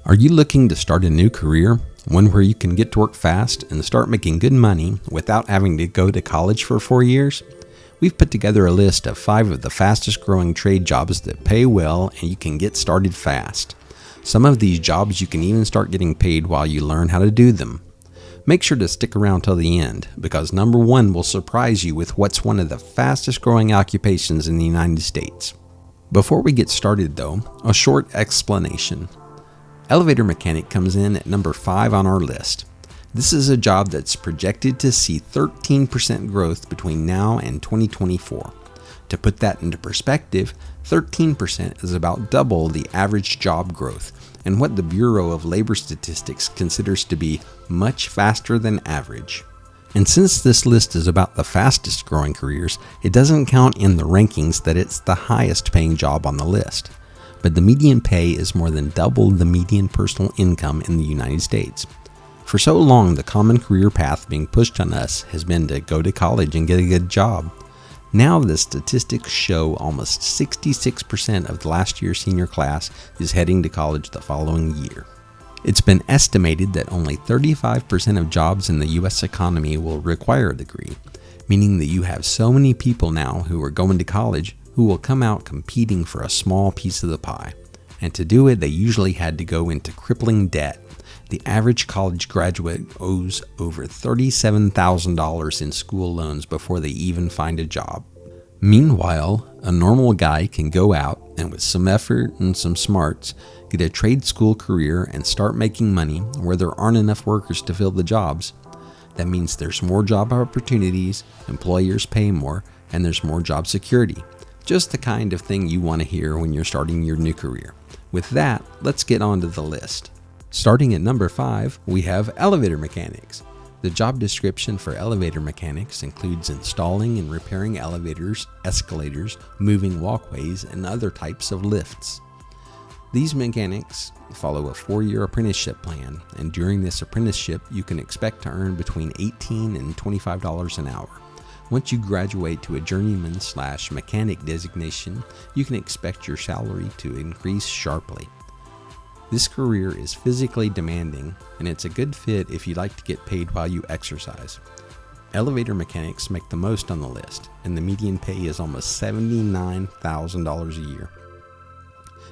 Are you looking to start a new career, one where you can get to work fast and start making good money without having to go to college for 4 years? We've put together a list of 5 of the fastest growing trade jobs that pay well and you can get started fast. Some of these jobs you can even start getting paid while you learn how to do them. Make sure to stick around till the end, because number 1 will surprise you with what's one of the fastest growing occupations in the United States. Before we get started though, a short explanation. Elevator mechanic comes in at number 5 on our list. This is a job that's projected to see 13% growth between now and 2024. To put that into perspective, 13% is about double the average job growth, and what the Bureau of Labor Statistics considers to be much faster than average. And since this list is about the fastest growing careers, it doesn't count in the rankings that it's the highest paying job on the list. But the median pay is more than double the median personal income in the United States. For so long, the common career path being pushed on us has been to go to college and get a good job. Now the statistics show almost 66% of the last year's senior class is heading to college the following year. It's been estimated that only 35% of jobs in the U.S. economy will require a degree, meaning that you have so many people now who are going to college who will come out competing for a small piece of the pie. And to do it, they usually had to go into crippling debt. The average college graduate owes over $37,000 in school loans before they even find a job. Meanwhile, a normal guy can go out and with some effort and some smarts, get a trade school career and start making money where there aren't enough workers to fill the jobs. That means there's more job opportunities, employers pay more, and there's more job security. Just the kind of thing you want to hear when you're starting your new career. With that, let's get on to the list. Starting at number 5, we have elevator mechanics. The job description for elevator mechanics includes installing and repairing elevators, escalators, moving walkways, and other types of lifts. These mechanics follow a 4-year apprenticeship plan, and during this apprenticeship, you can expect to earn between $18 and $25 an hour. Once you graduate to a journeyman/mechanic designation, you can expect your salary to increase sharply. This career is physically demanding, and it's a good fit if you like to get paid while you exercise. Elevator mechanics make the most on the list, and the median pay is almost $79,000 a year.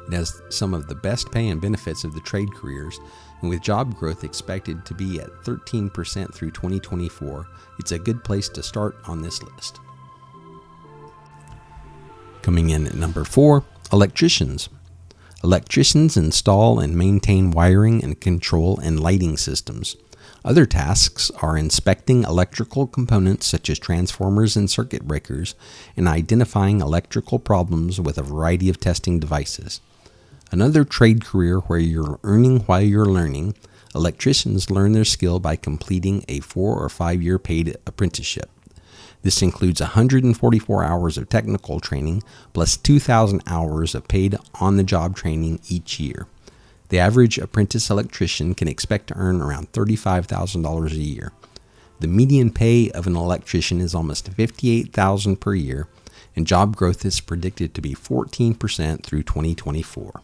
It has some of the best pay and benefits of the trade careers, and with job growth expected to be at 13% through 2024, it's a good place to start on this list. Coming in at number 4, electricians. Electricians install and maintain wiring and control and lighting systems. Other tasks are inspecting electrical components such as transformers and circuit breakers, and identifying electrical problems with a variety of testing devices. Another trade career where you're earning while you're learning, electricians learn their skill by completing a 4 or 5 year paid apprenticeship. This includes 144 hours of technical training plus 2,000 hours of paid on-the-job training each year. The average apprentice electrician can expect to earn around $35,000 a year. The median pay of an electrician is almost $58,000 per year, and job growth is predicted to be 14% through 2024.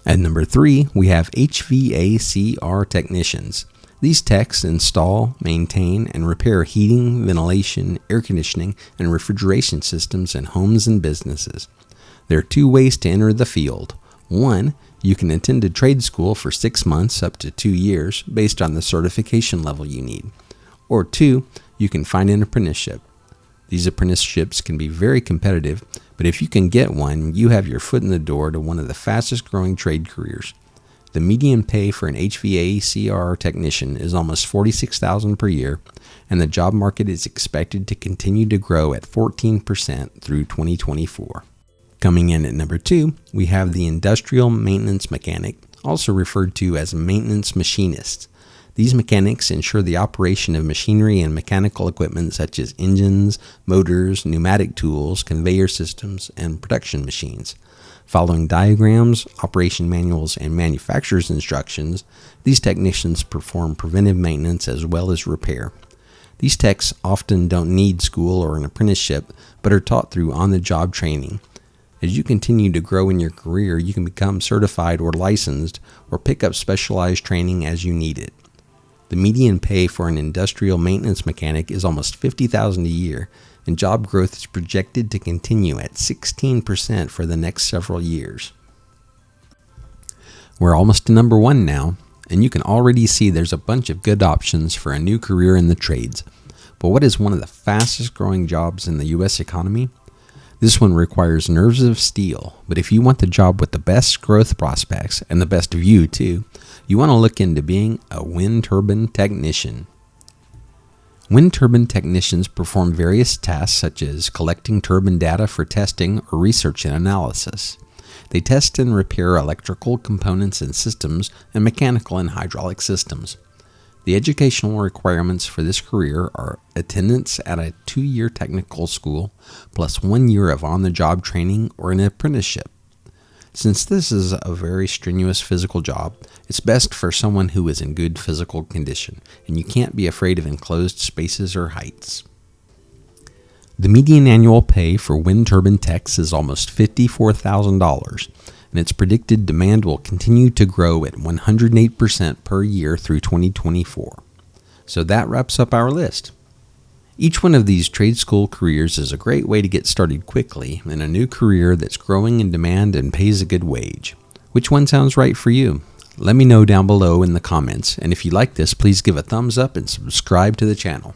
At number 3, we have HVAC technicians. These techs install, maintain, and repair heating, ventilation, air conditioning, and refrigeration systems in homes and businesses. There are 2 ways to enter the field. 1, you can attend a trade school for 6 months up to 2 years based on the certification level you need. Or 2, you can find an apprenticeship. These apprenticeships can be very competitive, but if you can get one, you have your foot in the door to one of the fastest growing trade careers. The median pay for an HVAC technician is almost $46,000 per year, and the job market is expected to continue to grow at 14% through 2024. Coming in at number 2, we have the industrial maintenance mechanic, also referred to as maintenance machinists. These mechanics ensure the operation of machinery and mechanical equipment such as engines, motors, pneumatic tools, conveyor systems, and production machines. Following diagrams, operation manuals, and manufacturer's instructions, these technicians perform preventive maintenance as well as repair. These techs often don't need school or an apprenticeship, but are taught through on-the-job training. As you continue to grow in your career, you can become certified or licensed or pick up specialized training as you need it. The median pay for an industrial maintenance mechanic is almost $50,000 a year, and job growth is projected to continue at 16% for the next several years. We're almost to number 1 now, and you can already see there's a bunch of good options for a new career in the trades. But what is one of the fastest growing jobs in the U.S. economy? This one requires nerves of steel, but if you want the job with the best growth prospects and the best view too, you want to look into being a wind turbine technician. Wind turbine technicians perform various tasks such as collecting turbine data for testing or research and analysis. They test and repair electrical components and systems and mechanical and hydraulic systems. The educational requirements for this career are attendance at a 2-year technical school plus 1 year of on-the-job training or an apprenticeship. Since this is a very strenuous physical job, it's best for someone who is in good physical condition, and you can't be afraid of enclosed spaces or heights. The median annual pay for wind turbine techs is almost $54,000, and it's predicted demand will continue to grow at 108% per year through 2024. So that wraps up our list. Each one of these trade school careers is a great way to get started quickly in a new career that's growing in demand and pays a good wage. Which one sounds right for you? Let me know down below in the comments, and if you like this, please give a thumbs up and subscribe to the channel.